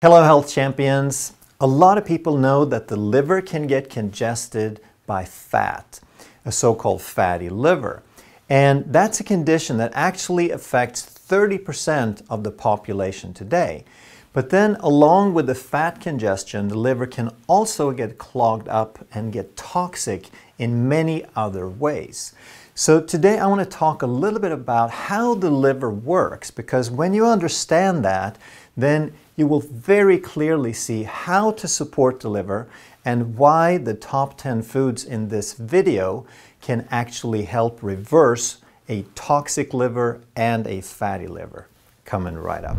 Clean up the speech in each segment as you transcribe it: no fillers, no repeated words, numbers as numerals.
Hello health champions! A lot of people know that the liver can get congested by fat, a so-called fatty liver. And that's a condition that actually affects 30% of the population today. But then along with the fat congestion, the liver can also get clogged up and get toxic in many other ways. So today I want to talk a little bit about how the liver works, because when you understand that, then you will very clearly see how to support the liver and why the top 10 foods in this video can actually help reverse a toxic liver and a fatty liver. Coming right up.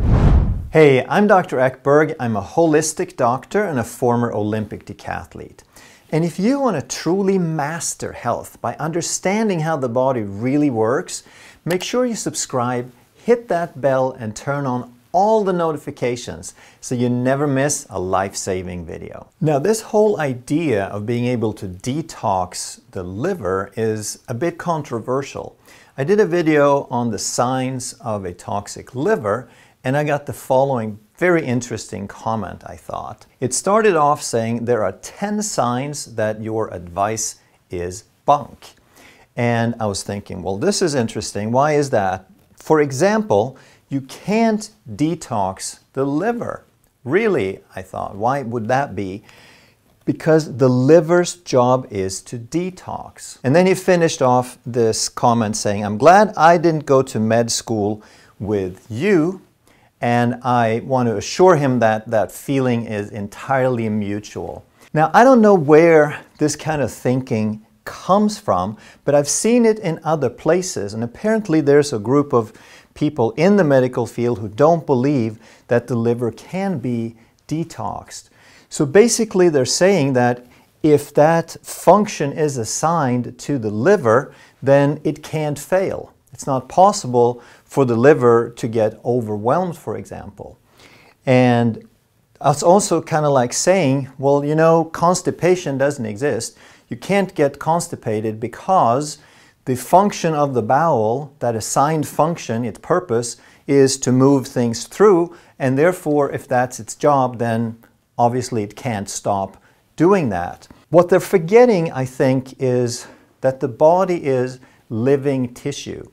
Hey, I'm Dr. Ekberg. I'm a holistic doctor and a former Olympic decathlete. And if you want to truly master health by understanding how the body really works, make sure you subscribe, hit that bell, and turn on all the notifications so you never miss a life-saving video. Now, this whole idea of being able to detox the liver is a bit controversial. I did a video on the signs of a toxic liver, and I got the following very interesting comment, I thought. It started off saying there are 10 signs that your advice is bunk. And I was thinking, well, this is interesting. Why is that? For example, you can't detox the liver. Really, I thought, why would that be? Because the liver's job is to detox. And then he finished off this comment saying, I'm glad I didn't go to med school with you, and I want to assure him that that feeling is entirely mutual. Now, I don't know where this kind of thinking comes from, but I've seen it in other places, and apparently there's a group of people in the medical field who don't believe that the liver can be detoxed. So basically they're saying that if that function is assigned to the liver, then it can't fail. It's not possible for the liver to get overwhelmed, for example. And it's also kind of like saying, well, you know, constipation doesn't exist. You can't get constipated because the function of the bowel, that assigned function, its purpose, is to move things through, and therefore, if that's its job, then obviously it can't stop doing that. What they're forgetting, I think, is that the body is living tissue.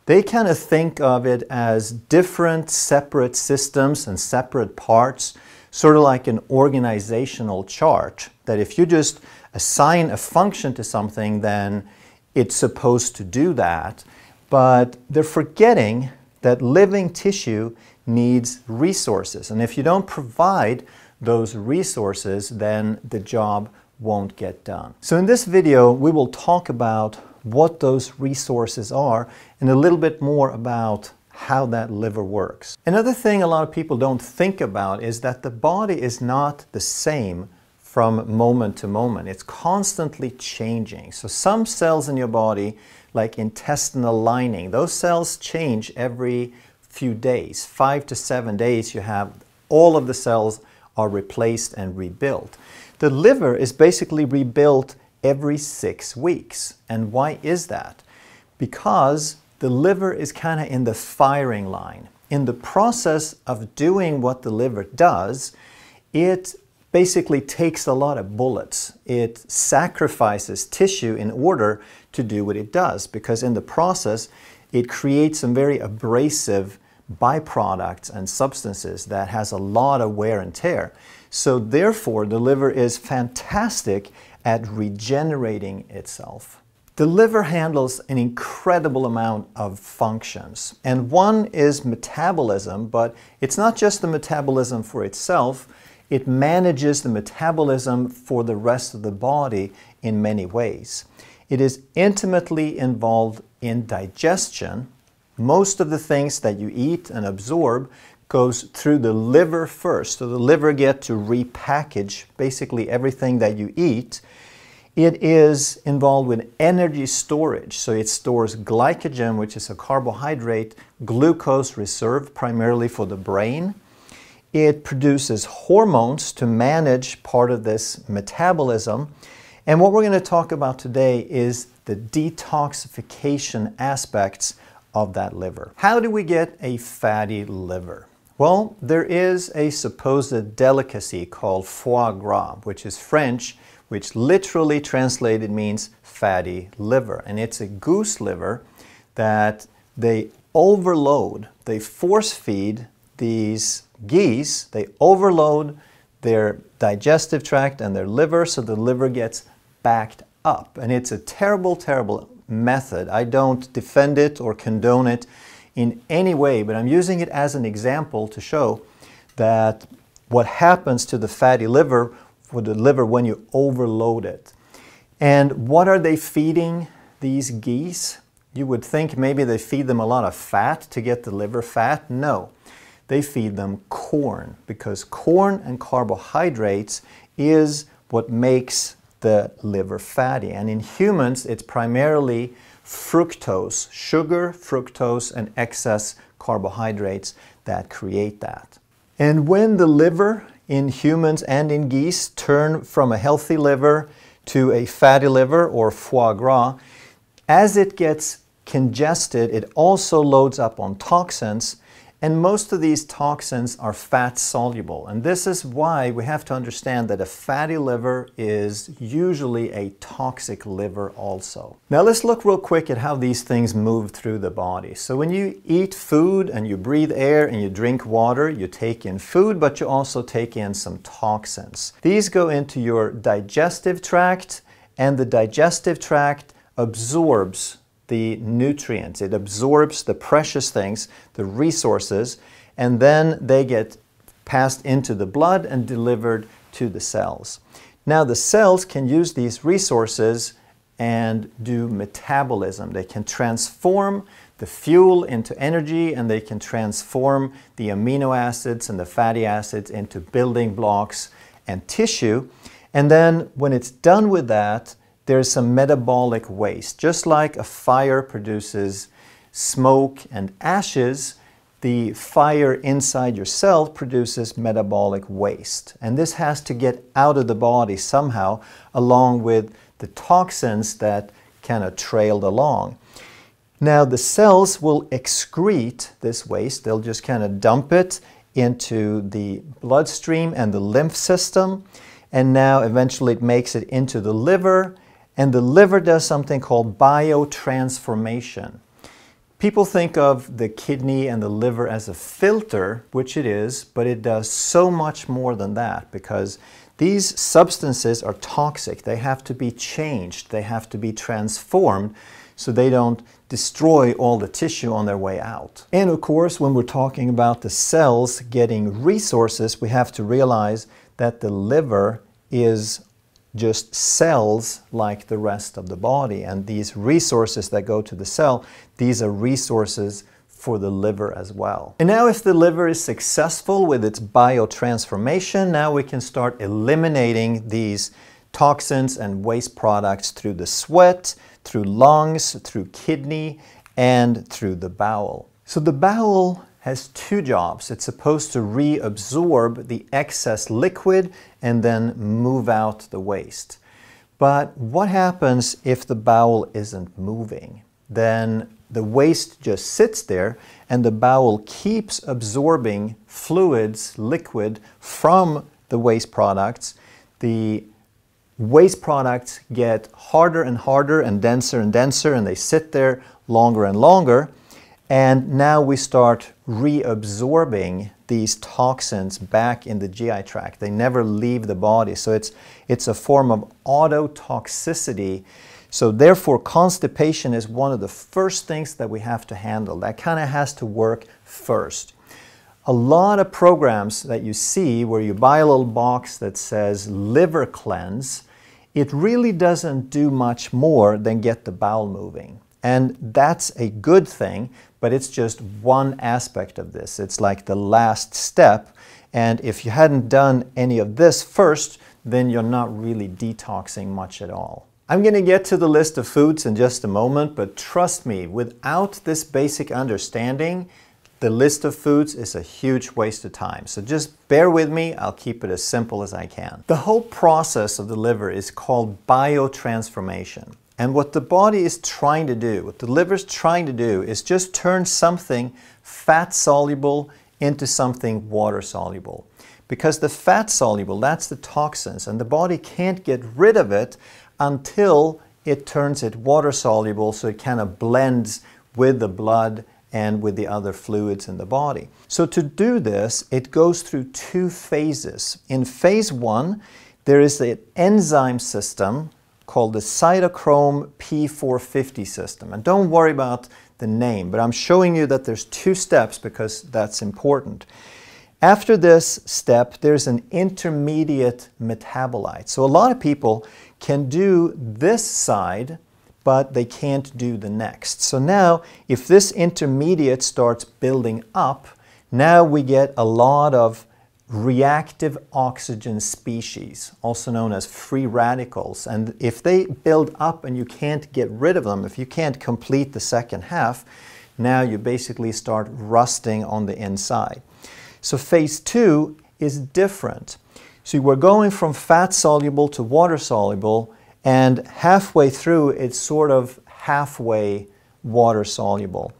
They kind of think of it as different separate systems and separate parts, sort of like an organizational chart, that if you just assign a function to something, then it's supposed to do that. But they're forgetting that living tissue needs resources. And if you don't provide those resources, then the job won't get done. So in this video, we will talk about what those resources are and a little bit more about how that liver works. Another thing a lot of people don't think about is that the body is not the same from moment to moment. It's constantly changing. So some cells in your body, like intestinal lining, those cells change every few days. 5 to 7 days, you have all of the cells are replaced and rebuilt. The liver is basically rebuilt every 6 weeks. And why is that? Because the liver is kind of in the firing line. In the process of doing what the liver does, it basically takes a lot of bullets. It sacrifices tissue in order to do what it does, because in the process, it creates some very abrasive byproducts and substances that has a lot of wear and tear. So therefore, the liver is fantastic at regenerating itself. The liver handles an incredible amount of functions, and one is metabolism, but it's not just the metabolism for itself. It manages the metabolism for the rest of the body in many ways. It is intimately involved in digestion. Most of the things that you eat and absorb goes through the liver first. So the liver gets to repackage basically everything that you eat. It is involved with energy storage. So it stores glycogen, which is a carbohydrate, glucose reserved primarily for the brain. It produces hormones to manage part of this metabolism. And what we're going to talk about today is the detoxification aspects of that liver. How do we get a fatty liver? Well, there is a supposed delicacy called foie gras, which is French, which literally translated means fatty liver. And it's a goose liver that they overload, they force feed these geese, they overload their digestive tract and their liver so the liver gets backed up. And it's a terrible, terrible method. I don't defend it or condone it in any way, but I'm using it as an example to show that what happens to the fatty liver, for the liver when you overload it. And what are they feeding these geese? You would think maybe they feed them a lot of fat to get the liver fat. No, they feed them corn, because corn and carbohydrates is what makes the liver fatty. And in humans, it's primarily fructose, sugar, fructose, and excess carbohydrates that create that. And when the liver in humans and in geese turn from a healthy liver to a fatty liver or foie gras, as it gets congested, it also loads up on toxins, and most of these toxins are fat soluble. And this is why we have to understand that a fatty liver is usually a toxic liver also. Now let's look real quick at how these things move through the body. So when you eat food and you breathe air and you drink water, you take in food, but you also take in some toxins. These go into your digestive tract, and the digestive tract absorbs the nutrients. It absorbs the precious things, the resources, and then they get passed into the blood and delivered to the cells. Now the cells can use these resources and do metabolism. They can transform the fuel into energy, and they can transform the amino acids and the fatty acids into building blocks and tissue. And then when it's done with that, there's some metabolic waste. Just like a fire produces smoke and ashes, the fire inside your cell produces metabolic waste. And this has to get out of the body somehow, along with the toxins that kind of trailed along. Now the cells will excrete this waste. They'll just kind of dump it into the bloodstream and the lymph system. And now eventually it makes it into the liver. And the liver does something called biotransformation. People think of the kidney and the liver as a filter, which it is, but it does so much more than that, because these substances are toxic. They have to be changed. They have to be transformed so they don't destroy all the tissue on their way out. And of course, when we're talking about the cells getting resources, we have to realize that the liver is just cells like the rest of the body. And these resources that go to the cell, these are resources for the liver as well. And now if the liver is successful with its biotransformation, now we can start eliminating these toxins and waste products through the sweat, through lungs, through kidney, and through the bowel. So the bowel has two jobs. It's supposed to reabsorb the excess liquid and then move out the waste. But what happens if the bowel isn't moving? Then the waste just sits there, and the bowel keeps absorbing fluids, liquid, from the waste products. The waste products get harder and harder and denser, and they sit there longer and longer. And now we start reabsorbing these toxins back in the GI tract. They never leave the body. So it's a form of autotoxicity. So therefore, constipation is one of the first things that we have to handle. That kind of has to work first. A lot of programs that you see where you buy a little box that says liver cleanse, it really doesn't do much more than get the bowel moving. And that's a good thing, but it's just one aspect of this. It's like the last step. And if you hadn't done any of this first, then you're not really detoxing much at all. I'm going to get to the list of foods in just a moment, but trust me, without this basic understanding, the list of foods is a huge waste of time. So just bear with me, I'll keep it as simple as I can. The whole process of the liver is called biotransformation. And what the body is trying to do, what the liver is trying to do, is just turn something fat-soluble into something water-soluble. Because the fat-soluble, that's the toxins, and the body can't get rid of it until it turns it water-soluble, so it kind of blends with the blood and with the other fluids in the body. So to do this, it goes through two phases. In phase 1, there is an enzyme system called the cytochrome P450 system. And don't worry about the name, but I'm showing you that there's two steps because that's important. After this step, there's an intermediate metabolite. So a lot of people can do this side, but they can't do the next. So now, if this intermediate starts building up, now we get a lot of reactive oxygen species, also known as free radicals. And if they build up and you can't get rid of them, if you can't complete the second half, now you basically start rusting on the inside. So phase 2 is different. So we're going from fat-soluble to water-soluble, and halfway through it's sort of halfway water-soluble.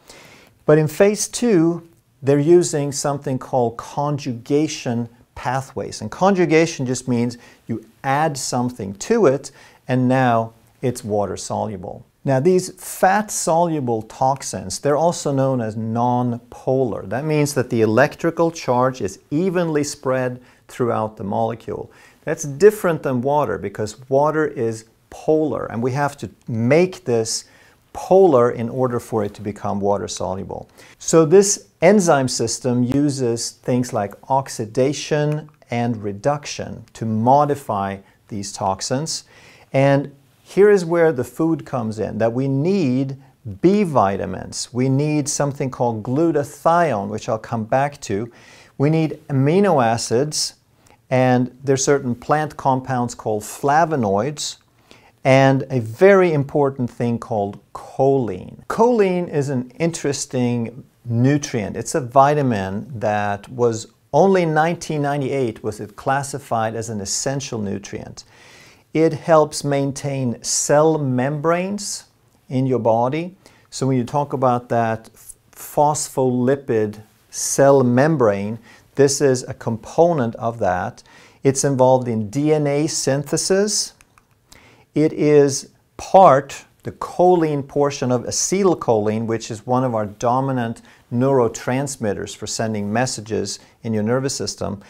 But in phase 2, they're using something called conjugation pathways. And conjugation just means you add something to it, and now it's water-soluble. Now these fat-soluble toxins, they're also known as non-polar. That means that the electrical charge is evenly spread throughout the molecule. That's different than water because water is polar, and we have to make this polar in order for it to become water-soluble. So this enzyme system uses things like oxidation and reduction to modify these toxins. And here is where the food comes in, that we need B vitamins. We need something called glutathione, which I'll come back to. We need amino acids, and there's certain plant compounds called flavonoids, and a very important thing called choline. Choline is an interesting nutrient. It's a vitamin that was only in 1998 was it classified as an essential nutrient. It helps maintain cell membranes in your body. So when you talk about that phospholipid cell membrane, this is a component of that. It's involved in DNA synthesis. It is part, the choline portion of acetylcholine, which is one of our dominant neurotransmitters for sending messages in your nervous system.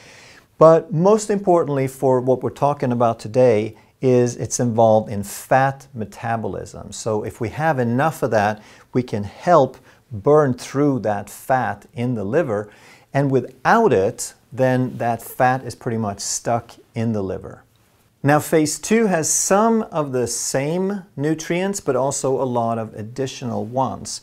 But most importantly for what we're talking about today is it's involved in fat metabolism. So if we have enough of that, we can help burn through that fat in the liver. And without it, then that fat is pretty much stuck in the liver. Now phase 2 has some of the same nutrients, but also a lot of additional ones.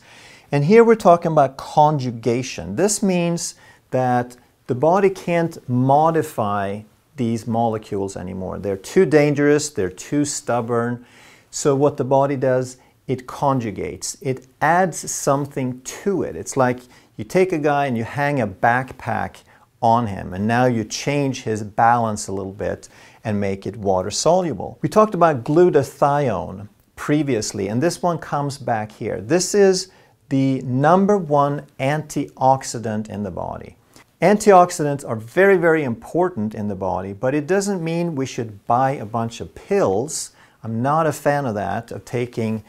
And here we're talking about conjugation. This means that the body can't modify these molecules anymore. They're too dangerous, they're too stubborn. So what the body does, it conjugates. It adds something to it. It's like you take a guy and you hang a backpack on him, and now you change his balance a little bit and make it water-soluble. We talked about glutathione previously, and this one comes back here. This is the #1 antioxidant in the body. Antioxidants are very, very important in the body, but it doesn't mean we should buy a bunch of pills. I'm not a fan of that, of taking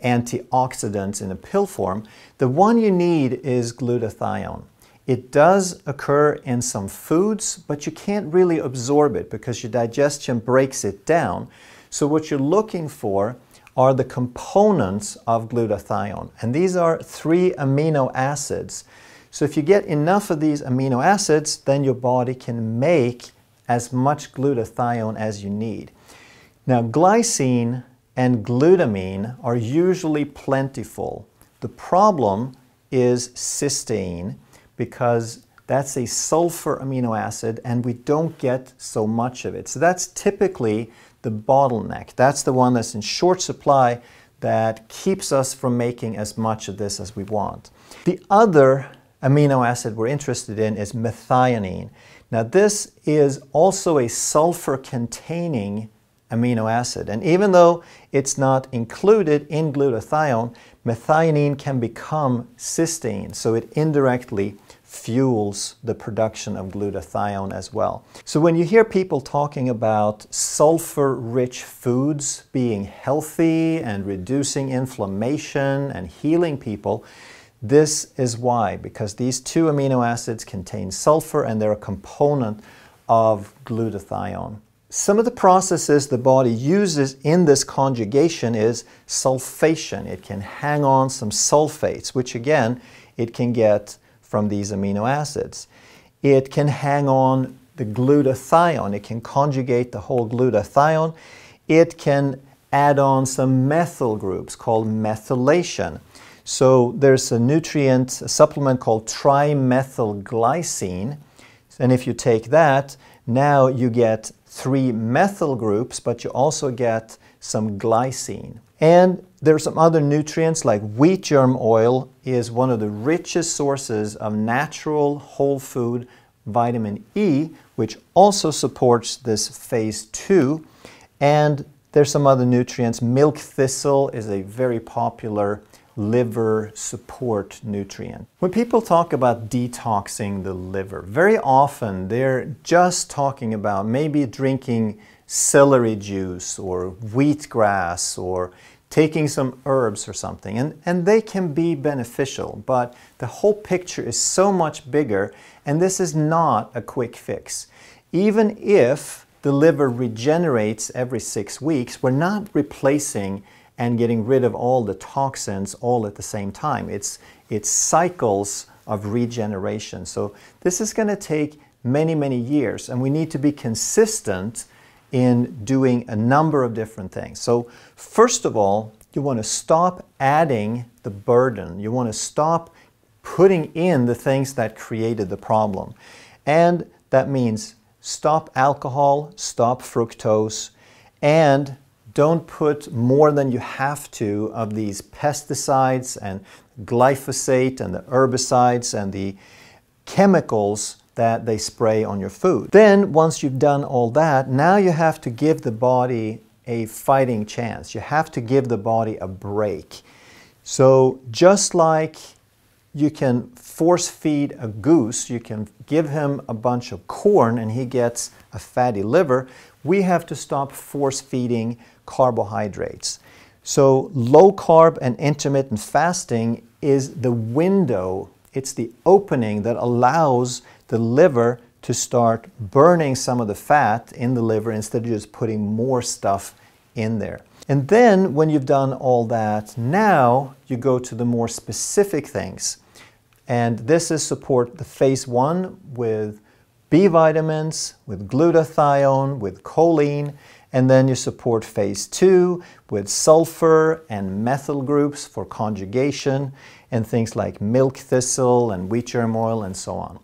antioxidants in a pill form. The one you need is glutathione. It does occur in some foods, but you can't really absorb it because your digestion breaks it down. So what you're looking for are the components of glutathione, and these are 3 amino acids. So if you get enough of these amino acids, then your body can make as much glutathione as you need. Now glycine and glutamine are usually plentiful. The problem is cysteine, because that's a sulfur amino acid and we don't get so much of it. So that's typically the bottleneck. That's the one that's in short supply that keeps us from making as much of this as we want. The other amino acid we're interested in is methionine. Now this is also a sulfur-containing amino acid, and even though it's not included in glutathione, methionine can become cysteine, so it indirectly fuels the production of glutathione as well. So when you hear people talking about sulfur-rich foods being healthy and reducing inflammation and healing people, this is why, because these two amino acids contain sulfur and they're a component of glutathione. Some of the processes the body uses in this conjugation is sulfation. It can hang on some sulfates, which again, it can get from these amino acids. It can hang on the glutathione. It can conjugate the whole glutathione. It can add on some methyl groups called methylation. So there's a nutrient, a supplement called trimethylglycine. And if you take that, now you get 3 methyl groups, but you also get some glycine. And there's some other nutrients like wheat germ oil is one of the richest sources of natural whole food vitamin E, which also supports this phase 2. And there's some other nutrients. Milk thistle is a very popular liver support nutrient. When people talk about detoxing the liver, very often they're just talking about maybe drinking celery juice or wheatgrass or taking some herbs or something. And they can be beneficial, but the whole picture is so much bigger, and this is not a quick fix. Even if the liver regenerates every 6 weeks, we're not replacing and getting rid of all the toxins all at the same time. It's cycles of regeneration. So this is going to take many, many years, and we need to be consistent in doing a number of different things. So first of all, you want to stop adding the burden. You want to stop putting in the things that created the problem. And that means stop alcohol, stop fructose, and don't put more than you have to of these pesticides and glyphosate and the herbicides and the chemicals that they spray on your food. Then once you've done all that, now you have to give the body a fighting chance. You have to give the body a break. So just like you can force feed a goose, you can give him a bunch of corn and he gets a fatty liver, we have to stop force feeding carbohydrates. So low carb and intermittent fasting is the window, it's the opening that allows the liver to start burning some of the fat in the liver instead of just putting more stuff in there. And then when you've done all that, now you go to the more specific things. And this is support the phase 1 with B vitamins, with glutathione, with choline, and then you support phase 2 with sulfur and methyl groups for conjugation and things like milk thistle and wheat germ oil and so on.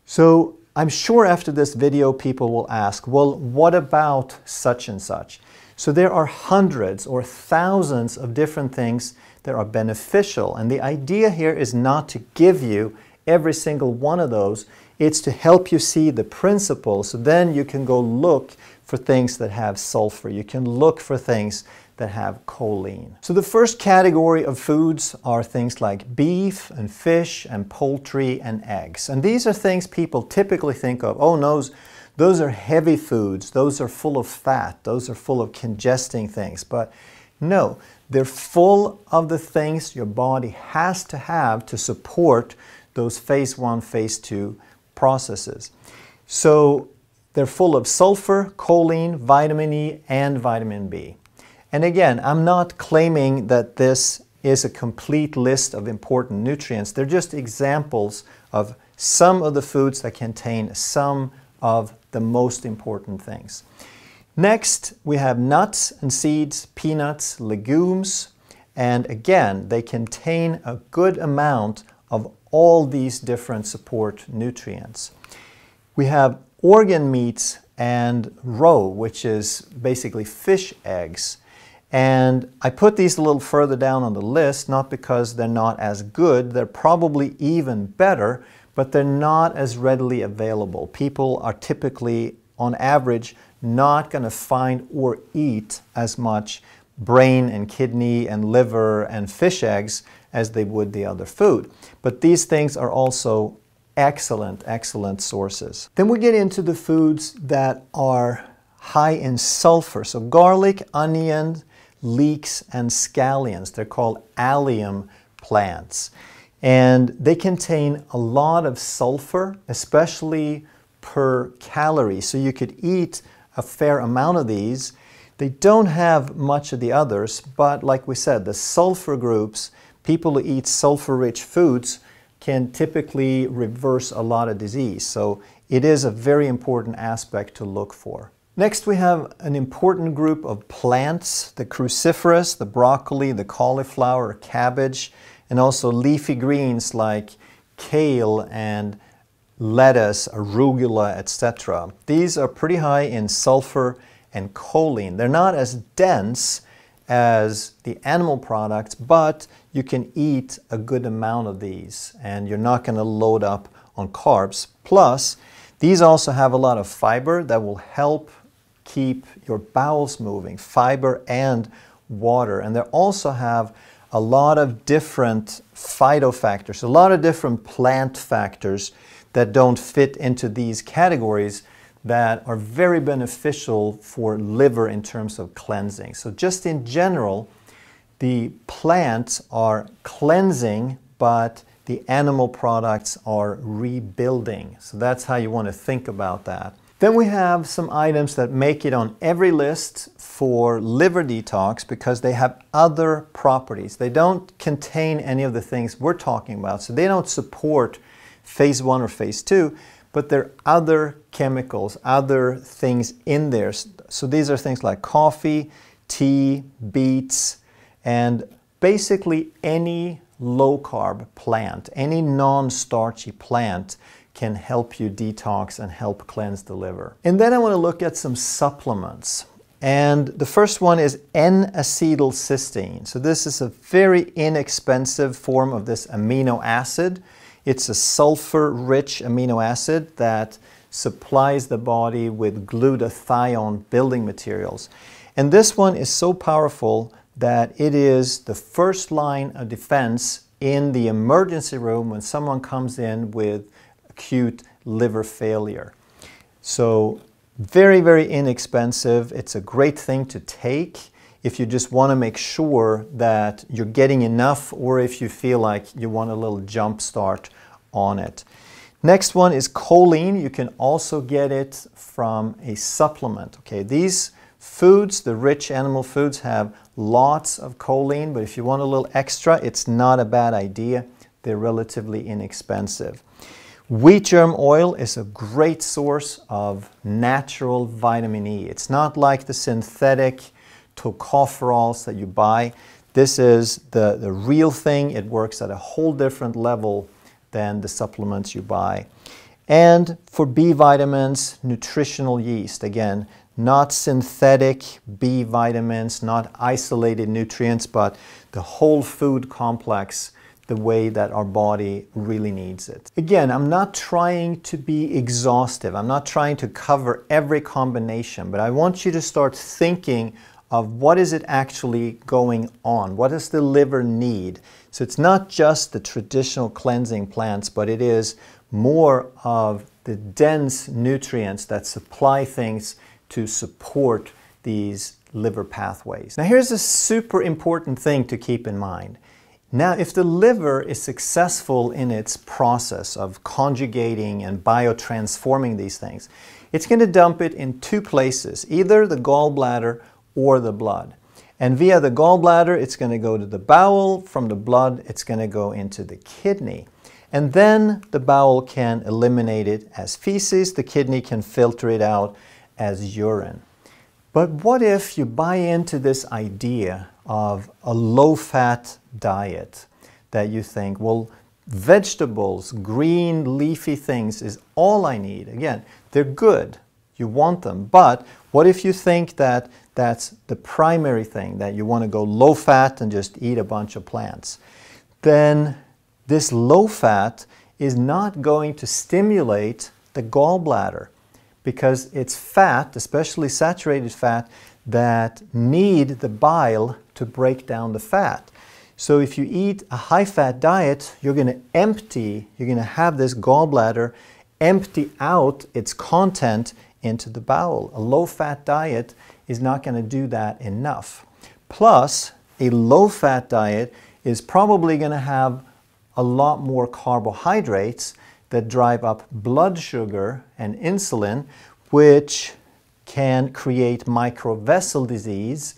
So I'm sure after this video people will ask, well, what about such and such? So there are hundreds or thousands of different things that are beneficial, and the idea here is not to give you every single one of those. It's to help you see the principles, so then you can go look for things that have sulfur. You can look for things that have choline. So the first category of foods are things like beef and fish and poultry and eggs. And these are things people typically think of, oh no, those are heavy foods, those are full of fat, those are full of congesting things. But no, they're full of the things your body has to have to support those phase 1, phase 2 processes. So they're full of sulfur, choline, vitamin E, and vitamin B. And again, I'm not claiming that this is a complete list of important nutrients. They're just examples of some of the foods that contain some of the most important things. Next, we have nuts and seeds, peanuts, legumes, and again, they contain a good amount of all these different support nutrients. We have organ meats and roe, which is basically fish eggs. And I put these a little further down on the list, not because they're not as good, they're probably even better, but they're not as readily available. People are typically, on average, not going to find or eat as much brain and kidney and liver and fish eggs as they would the other food. But these things are also excellent, excellent sources. Then we get into the foods that are high in sulfur. So garlic, onion, leeks, and scallions. They're called allium plants. And they contain a lot of sulfur, especially per calorie. So you could eat a fair amount of these. They don't have much of the others, but like we said, the sulfur groups, people who eat sulfur-rich foods, can typically reverse a lot of disease. So it is a very important aspect to look for. Next, we have an important group of plants, the cruciferous, the broccoli, the cauliflower, cabbage, and also leafy greens like kale and lettuce, arugula, etc. These are pretty high in sulfur and choline. They're not as dense as the animal products, but you can eat a good amount of these and you're not going to load up on carbs. Plus, these also have a lot of fiber that will help keep your bowels moving, fiber and water. And they also have a lot of different phytofactors, a lot of different plant factors that don't fit into these categories that are very beneficial for liver in terms of cleansing. So just in general, the plants are cleansing, but the animal products are rebuilding. So that's how you want to think about that. Then we have some items that make it on every list for liver detox because they have other properties. They don't contain any of the things we're talking about, so they don't support phase 1 or phase 2, but there are other chemicals, other things in there. So these are things like coffee, tea, beets, and basically any low-carb plant, any non-starchy plant can help you detox and help cleanse the liver. And then I want to look at some supplements. And the first one is N-acetylcysteine. So this is a very inexpensive form of this amino acid. It's a sulfur-rich amino acid that supplies the body with glutathione building materials. And this one is so powerful that it is the first line of defense in the emergency room when someone comes in with acute liver failure. So very, very inexpensive. It's a great thing to take if you just want to make sure that you're getting enough, or if you feel like you want a little jump start on it. Next one is choline. You can also get it from a supplement. Okay, these foods, the rich animal foods, have lots of choline, but if you want a little extra, it's not a bad idea. They're relatively inexpensive. Wheat germ oil is a great source of natural vitamin E. It's not like the synthetic tocopherols that you buy. This is the real thing. It works at a whole different level than the supplements you buy. And for B vitamins, nutritional yeast. Again, not synthetic B vitamins, not isolated nutrients, but the whole food complex, the way that our body really needs it. Again, I'm not trying to be exhaustive. I'm not trying to cover every combination, but I want you to start thinking of what is it actually going on? What does the liver need? So it's not just the traditional cleansing plants, but it is more of the dense nutrients that supply things to support these liver pathways. Now here's a super important thing to keep in mind. Now, if the liver is successful in its process of conjugating and biotransforming these things, it's going to dump it in two places, either the gallbladder or the blood. And via the gallbladder, it's going to go to the bowel. From the blood, it's going to go into the kidney. And then the bowel can eliminate it as feces. The kidney can filter it out as urine. But what if you buy into this idea of a low-fat diet, that you think, well, vegetables, green leafy things is all I need. Again, they're good. You want them. But what if you think that that's the primary thing, that you want to go low-fat and just eat a bunch of plants? Then this low-fat is not going to stimulate the gallbladder, because it's fat, especially saturated fat, that need the bile to break down the fat. So if you eat a high-fat diet, you're going to have this gallbladder empty out its content into the bowel. A low-fat diet is not going to do that enough. Plus, a low-fat diet is probably going to have a lot more carbohydrates that drive up blood sugar and insulin, which can create microvessel disease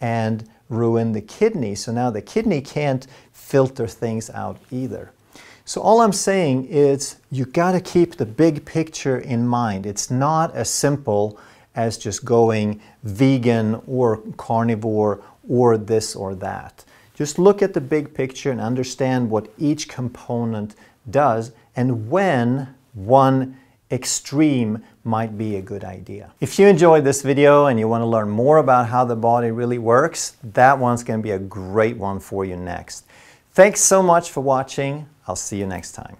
and ruin the kidney. So now the kidney can't filter things out either. So all I'm saying is you got to keep the big picture in mind. It's not as simple as just going vegan or carnivore or this or that. Just look at the big picture and understand what each component does and when one extreme might be a good idea. If you enjoyed this video and you want to learn more about how the body really works, that one's going to be a great one for you next. Thanks so much for watching. I'll see you next time.